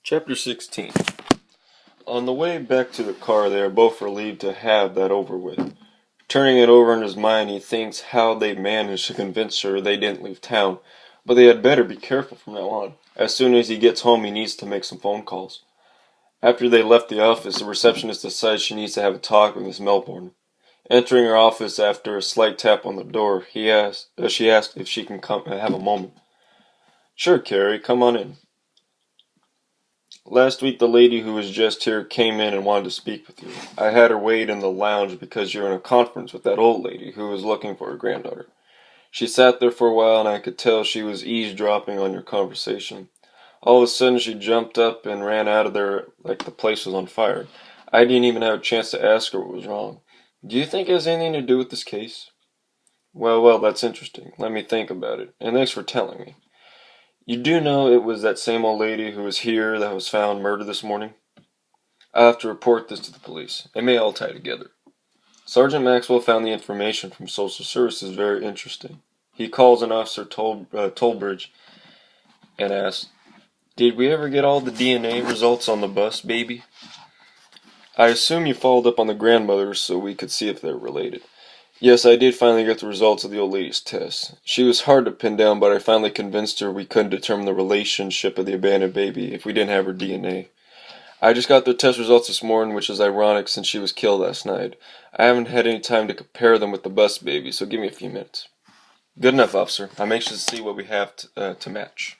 Chapter 16. On the way back to the car, they are both relieved to have that over with. Turning it over in his mind, he thinks how they managed to convince her they didn't leave town, but they had better be careful from now on. As soon as he gets home, he needs to make some phone calls. After they left the office, the receptionist decides she needs to have a talk with Miss Melbourne. Entering her office after a slight tap on the door, she asks if she can come have a moment. "Sure, Carrie, come on in. Last week the lady who was just here came in and wanted to speak with you. I had her wait in the lounge because you're in a conference with that old lady who was looking for her granddaughter. She sat there for a while and I could tell she was eavesdropping on your conversation. All of a sudden she jumped up and ran out of there like the place was on fire. I didn't even have a chance to ask her what was wrong. Do you think it has anything to do with this case?" Well, that's interesting. Let me think about it. And thanks for telling me. You do know it was that same old lady who was here that was found murdered this morning? I'll have to report this to the police. It may all tie together. Sergeant Maxwell found the information from Social Services very interesting. He calls an officer Tollbridge and asks, "Did we ever get all the DNA results on the bus, baby?" "I assume you followed up on the grandmothers so we could see if they're related." "Yes, I did finally get the results of the old lady's tests. She was hard to pin down, but I finally convinced her we couldn't determine the relationship of the abandoned baby if we didn't have her DNA. I just got the test results this morning, which is ironic since she was killed last night. I haven't had any time to compare them with the bus baby, so give me a few minutes." "Good enough, officer. I'm anxious to see what we have to match."